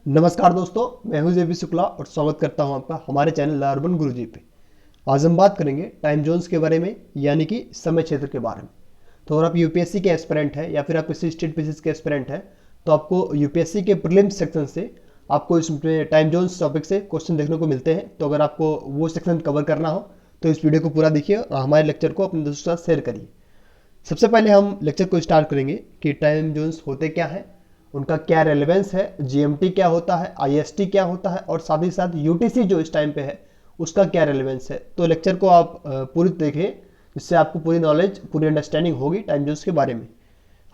नमस्कार दोस्तों, मैं हूं जेपी शुक्ला और स्वागत करता हूं आपका हमारे चैनल अर्बन गुरुजी पे। आज हम बात करेंगे टाइम जोन्स के बारे में, यानी कि समय क्षेत्र के बारे में। तो अगर आप यूपीएससी के एस्पिरेंट हैं या फिर आप किसी स्टेट फिजिक्स के एस्पिरेंट हैं, तो आपको यूपीएससी के प्रीलिम्स सेक्शन से आपको इसमें टाइम जोन्स टॉपिक से क्वेश्चन देखने को मिलते हैं। तो अगर आपको वो सेक्शन कवर करना हो तो इस वीडियो को पूरा देखिए और हमारे लेक्चर को अपने दोस्तों के साथ शेयर करिए। सबसे पहले हम लेक्चर को स्टार्ट करेंगे कि टाइम जोन्स होते क्या हैं, उनका क्या रेलेवेंस है, जीएमटी क्या होता है, आईएसटी क्या होता है और साथ ही साथ यूटीसी जो इस टाइम पे है उसका क्या रेलेवेंस है। तो लेक्चर को आप पूरी देखें, जिससे आपको पूरी नॉलेज, पूरी अंडरस्टैंडिंग होगी टाइम जोन्स के बारे में।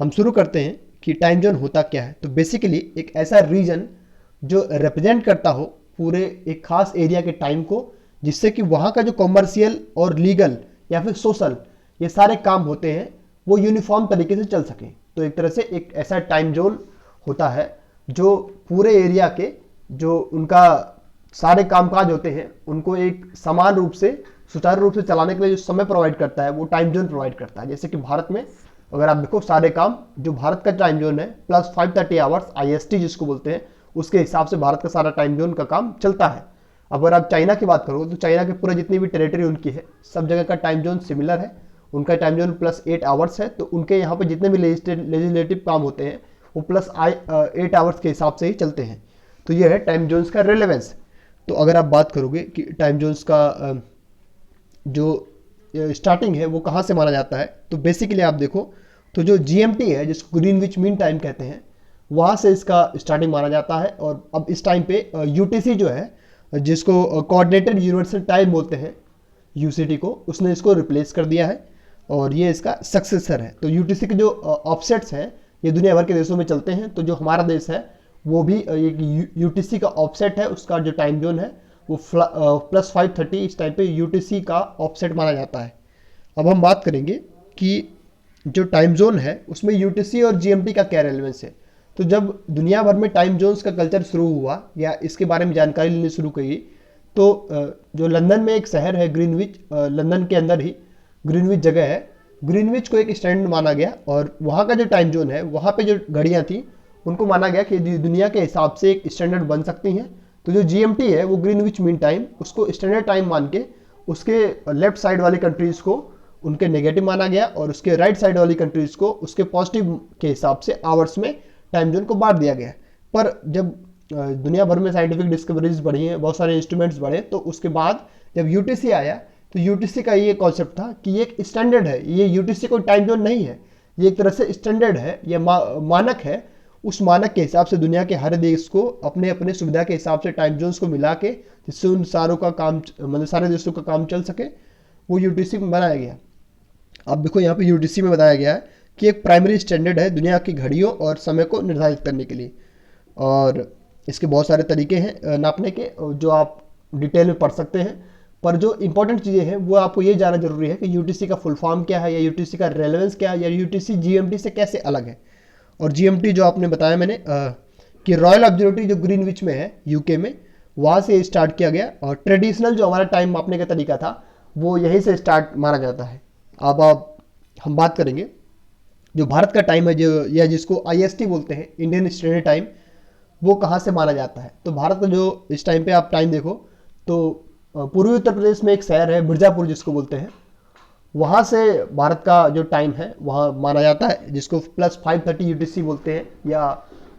हम शुरू करते हैं कि टाइम जोन होता क्या है। तो बेसिकली एक ऐसा रीजन जो रिप्रेजेंट करता हो पूरे एक खास एरिया के टाइम को, जिससे कि वहाँ का जो कॉमर्शियल और लीगल या फिर सोशल ये सारे काम होते हैं वो यूनिफॉर्म तरीके से चल सकें। तो एक तरह से एक ऐसा टाइम जोन होता है जो पूरे एरिया के जो उनका सारे कामकाज होते हैं उनको एक समान रूप से, सुचारू रूप से चलाने के लिए जो समय प्रोवाइड करता है वो टाइम जोन प्रोवाइड करता है। जैसे कि भारत में अगर आप देखो, सारे काम जो भारत का टाइम जोन है प्लस 530 आवर्स आईएसटी जिसको बोलते हैं, उसके हिसाब से भारत का सारा टाइम जोन का काम चलता है। अगर आप चाइना की बात करो तो चाइना के पूरे जितनी भी टेरिटरी उनकी है, सब जगह का टाइम जोन सिमिलर है। उनका टाइम जोन प्लस 8 आवर्स है। तो उनके यहाँ पर जितने भी लेजिस्लेटिव काम होते हैं वो प्लस 8 आवर्स के हिसाब से ही चलते हैं। तो ये है टाइम जोन्स का रेलेवेंस। तो अगर आप बात करोगे कि टाइम जोन्स का जो स्टार्टिंग है वो कहाँ से माना जाता है, तो बेसिकली आप देखो तो जो जीएमटी है, जिसको ग्रीनविच मीन टाइम कहते हैं, वहाँ से इसका स्टार्टिंग माना जाता है। और अब इस टाइम पे यूटीसी जो है, जिसको कोऑर्डिनेटेड यूनिवर्सल टाइम बोलते हैं, यूसीटी को, उसने इसको रिप्लेस कर दिया है और ये इसका सक्सेसर है। तो यूटीसी के जो ऑफसेट्स हैं ये दुनिया भर के देशों में चलते हैं। तो जो हमारा देश है वो भी एक यूटीसी का ऑफसेट है, उसका जो टाइम जोन है वो प्लस 530 इस टाइम पे यूटीसी का ऑफसेट माना जाता है। अब हम बात करेंगे कि जो टाइम जोन है उसमें यूटीसी और जीएमटी का क्या रेलेवेंस है। तो जब दुनिया भर में टाइम जोन्स का कल्चर शुरू हुआ या इसके बारे में जानकारी लेनी शुरू की, तो जो लंदन में एक शहर है ग्रीनविच, लंदन के अंदर ही ग्रीनविच जगह है, ग्रीनविच को एक स्टैंडर्ड माना गया। और वहाँ का जो टाइम जोन है, वहाँ पे जो घड़ियाँ थी उनको माना गया कि दुनिया के हिसाब से एक स्टैंडर्ड बन सकती हैं। तो जो जीएमटी है वो ग्रीनविच मीन टाइम, उसको स्टैंडर्ड टाइम मान के उसके लेफ्ट साइड वाली कंट्रीज़ को उनके नेगेटिव माना गया और उसके राइट साइड वाली कंट्रीज़ को उसके पॉजिटिव के हिसाब से आवर्स में टाइम जोन को बांट दिया गया। पर जब दुनिया भर में साइंटिफिक डिस्कवरीज बढ़ी हैं, बहुत सारे इंस्ट्रूमेंट्स बढ़े, तो उसके बाद जब यूटीसी आया तो यूटीसी का ये कॉन्सेप्ट था कि ये एक स्टैंडर्ड है, ये यूटीसी कोई टाइम जोन नहीं है, ये एक तरह से स्टैंडर्ड है, ये मानक है। उस मानक के हिसाब से दुनिया के हर देश को अपने अपने सुविधा के हिसाब से टाइम जोन्स को मिला के, जिससे उन सारों का काम, मतलब सारे देशों का काम चल सके, वो यूटीसी में बनाया गया। अब देखो यहाँ पे यूटीसी में बताया गया है कि एक प्राइमरी स्टैंडर्ड है दुनिया की घड़ियों और समय को निर्धारित करने के लिए। और इसके बहुत सारे तरीके हैं नापने के, जो आप डिटेल में पढ़ सकते हैं। पर जो इंपॉर्टेंट चीज़ें हैं वो आपको ये जानना जरूरी है कि यूटीसी का फुल फॉर्म क्या है, या यूटीसी का रेलेवेंस क्या है, या यूटीसी जीएमटी से कैसे अलग है। और जीएमटी जो आपने बताया मैंने कि रॉयल ऑब्जर्वेटरी जो ग्रीनविच में है यूके में, वहाँ से स्टार्ट किया गया। और ट्रेडिशनल जो हमारा टाइम मापने का तरीका था वो यहीं से स्टार्ट माना जाता है। अब हम बात करेंगे जो भारत का टाइम है, जो या जिसको आईएसटी बोलते हैं, इंडियन स्टैंडर्ड टाइम, वो कहाँ से माना जाता है। तो भारत का जो इस टाइम पे आप टाइम देखो तो पूर्वी उत्तर प्रदेश में एक शहर है मिर्ज़ापुर जिसको बोलते हैं, वहाँ से भारत का जो टाइम है वहाँ माना जाता है, जिसको प्लस 530 यूटीसी बोलते हैं या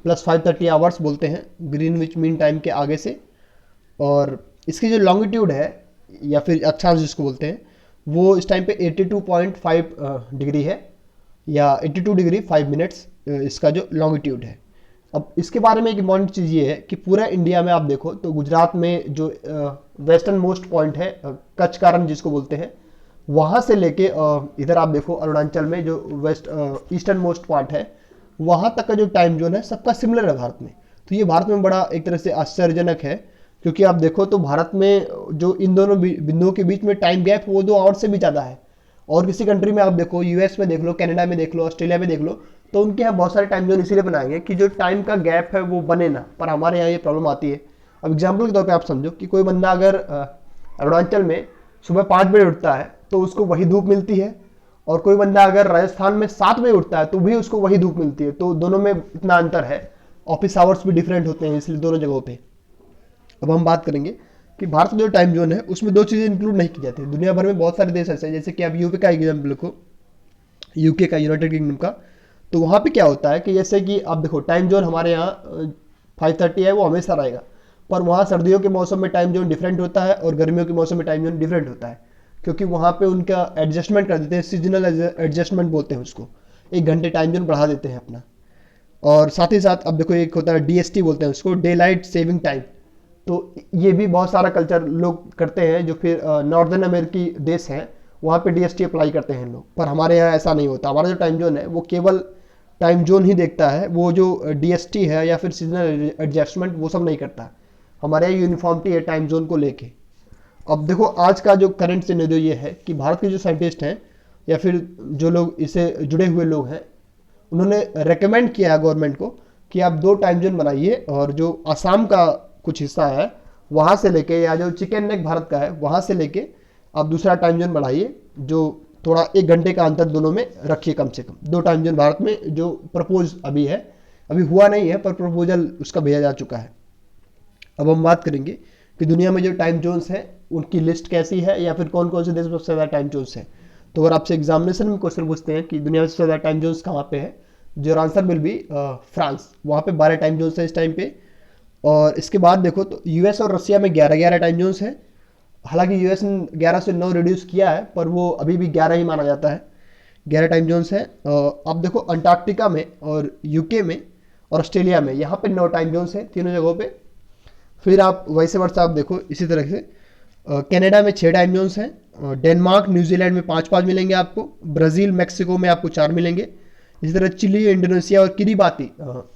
प्लस 530 आवर्स बोलते हैं ग्रीनविच मीन टाइम के आगे से। और इसकी जो लॉन्गिट्यूड है या फिर अक्षांश जिसको बोलते हैं, वो इस टाइम पे 82.5 डिग्री है, या 82 डिग्री 5 मिनट्स इसका जो लॉन्गिट्यूड है। अब इसके बारे में एक इम्पॉर्टेंट चीज़ ये है कि पूरा इंडिया में आप देखो तो गुजरात में जो वेस्टर्न मोस्ट पॉइंट है, कच्छ का रण जिसको बोलते हैं, वहाँ से लेके इधर आप देखो अरुणाचल में जो ईस्टर्न मोस्ट पॉइंट है, वहाँ तक का जो टाइम जोन है सबका सिमिलर है भारत में। तो ये भारत में बड़ा एक तरह से आश्चर्यजनक है, क्योंकि आप देखो तो भारत में जो इन दोनों बिंदुओं के बीच में टाइम गैप वो 2 आवर्स से भी ज़्यादा है। और किसी कंट्री में आप देखो, यूएस में देख लो, कनाडा में देख लो, ऑस्ट्रेलिया में देख लो, तो उनके यहाँ बहुत सारे टाइम जोन इसीलिए बनाएंगे कि जो टाइम का गैप है वो बने ना। पर हमारे यहाँ ये प्रॉब्लम आती है। अब एग्जाम्पल के तौर पे आप समझो कि कोई बंदा अगर अरुणाचल में सुबह 5 बजे उठता है तो उसको वही धूप मिलती है, और कोई बंदा अगर राजस्थान में 7 बजे उठता है तो भी उसको वही धूप मिलती है। तो दोनों में इतना अंतर है। ऑफिस आवर्स भी डिफरेंट होते हैं, इसलिए दोनों जगहों पे। अब हम बात करेंगे कि भारत का जो टाइम जोन है उसमें दो चीज़ें इंक्लूड नहीं की जाती। दुनिया भर में बहुत सारे देश ऐसे हैं, जैसे कि आप यूपी का एग्जाम्पल देखो, यूके का, यूनाइटेड किंगडम का। तो वहाँ पे क्या होता है कि जैसे कि आप देखो टाइम जोन हमारे यहाँ 5:30 है, वो हमेशा रहेगा, पर वहाँ सर्दियों के मौसम में टाइम जोन डिफरेंट होता है और गर्मियों के मौसम में टाइम जोन डिफरेंट होता है, क्योंकि वहाँ पे उनका एडजस्टमेंट कर देते हैं, सीजनल एडजस्टमेंट बोलते हैं उसको, 1 घंटे टाइम जोन बढ़ा देते हैं अपना। और साथ ही साथ अब देखो एक होता है डीएसटी बोलते हैं उसको, डे लाइट सेविंग टाइम। तो ये भी बहुत सारा कल्चर लोग करते हैं, जो फिर नॉर्दर्न अमेरिकी देश हैं वहाँ पे डीएसटी अप्लाई करते हैं लोग, पर हमारे यहाँ ऐसा नहीं होता। हमारा जो टाइम जोन है वो केवल टाइम जोन ही देखता है, वो जो डीएसटी है या फिर सीजनल एडजस्टमेंट वो सब नहीं करता। हमारे यहाँ यूनिफॉर्मिटी है टाइम जोन को लेके। अब देखो आज का जो करंट सिनेरियो ये है कि भारत के जो साइंटिस्ट हैं या फिर जो लोग इससे जुड़े हुए लोग हैं, उन्होंने रेकमेंड किया है गवर्नमेंट को कि आप 2 टाइम जोन बनाइए, और जो असम का कुछ हिस्सा है वहाँ से लेके, या जो चिकन नेक भारत का है वहाँ से लेके आप दूसरा टाइम जोन बढ़ाइए, जो थोड़ा 1 घंटे का अंतर दोनों में रखिए, कम से कम 2 टाइम जोन भारत में जो प्रपोज अभी है, अभी हुआ नहीं है पर प्रपोजल उसका भेजा जा चुका है। अब हम बात करेंगे कि दुनिया में जो टाइम जोन्स हैं उनकी लिस्ट कैसी है, या फिर कौन कौन से देश में सबसे ज़्यादा टाइम जोन्स हैं। तो अगर आपसे एग्जामिनेशन में क्वेश्चन पूछते हैं कि दुनिया में सबसे ज़्यादा टाइम जोन्स कहाँ पे है, जो आंसर विल बी फ्रांस। वहाँ पे 12 टाइम जोन्स हैं इस टाइम पे। और इसके बाद देखो तो यूएस और रशिया में 11-11 टाइम जोन्स हैं। हालांकि यूएस ने 11 से 9 रिड्यूस किया है, पर वो अभी भी 11 ही माना जाता है। 11 टाइम जोन्स हैं। अब देखो अंटार्कटिका में और यूके में और ऑस्ट्रेलिया में यहाँ पे 9 टाइम जोन्स हैं तीनों जगहों पे। फिर आप वैसे वर्षा आप देखो इसी तरह से कनाडा में 6 टाइम जोन्स हैं, डेनमार्क न्यूजीलैंड में 5-5 मिलेंगे आपको, ब्राज़ील मैक्सिको में आपको 4 मिलेंगे। इसी तरह चिली, इंडोनेशिया और किरीबाती,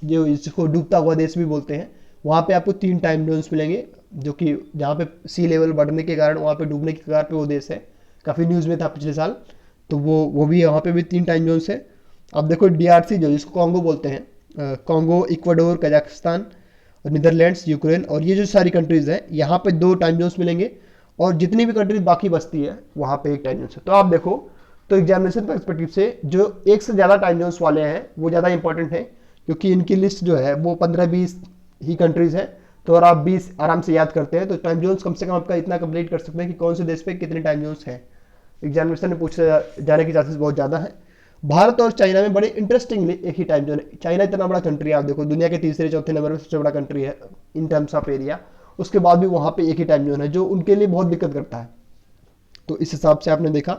जो इसको डूबता हुआ देश भी बोलते हैं, वहाँ पे आपको 3 टाइम जोन्स मिलेंगे, जो कि जहाँ पे सी लेवल बढ़ने के कारण, वहाँ पे डूबने के कारण पे वो देश है, काफ़ी न्यूज़ में था पिछले साल। तो वो भी वहाँ पे भी 3 टाइम जोन्स है। अब देखो डीआरसी जो जिसको कॉन्गो बोलते हैं, कॉन्गो, इक्वाडोर, कजाकिस्तान और नीदरलैंड्स, यूक्रेन, और ये जो सारी कंट्रीज़ हैं यहाँ पे 2 टाइम जोन्स मिलेंगे, और जितनी भी कंट्रीज बाकी बचती है वहाँ पे 1 टाइम जोन्स है। तो आप देखो तो एग्जामिनेशन पर्सपेक्टिव से जो एक से ज़्यादा टाइम जोन्स वाले हैं वो ज़्यादा इंपॉर्टेंट है, क्योंकि इनकी लिस्ट जो है वो 15-20 ही कंट्रीज़ हैं। तो अगर आप 20 आराम से याद करते हैं तो टाइम जोन्स कम से कम आपका इतना कंप्लीट कर सकते हैं कि कौन से देश पे कितने टाइम जोन्स हैं। एग्जामिनेशन में पूछे जाने के चांसेस बहुत ज़्यादा है। भारत और चाइना में बड़े इंटरेस्टिंगली एक ही टाइम जोन है। चाइना इतना बड़ा कंट्री है, आप देखो दुनिया के तीसरे चौथे नंबर पर सबसे बड़ा कंट्री है इन टर्म्स ऑफ एरिया, उसके बाद भी वहाँ पे एक ही टाइम जोन है, जो उनके लिए बहुत दिक्कत करता है। तो इस हिसाब से आपने देखा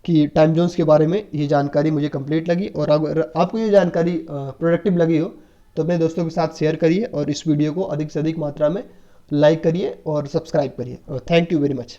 कि टाइम जोन्स के बारे में ये जानकारी मुझे कंप्लीट लगी, और अगर आपको ये जानकारी प्रोडक्टिव लगी हो तो अपने दोस्तों के साथ शेयर करिए, और इस वीडियो को अधिक से अधिक मात्रा में लाइक करिए और सब्सक्राइब करिए। Thank you very much.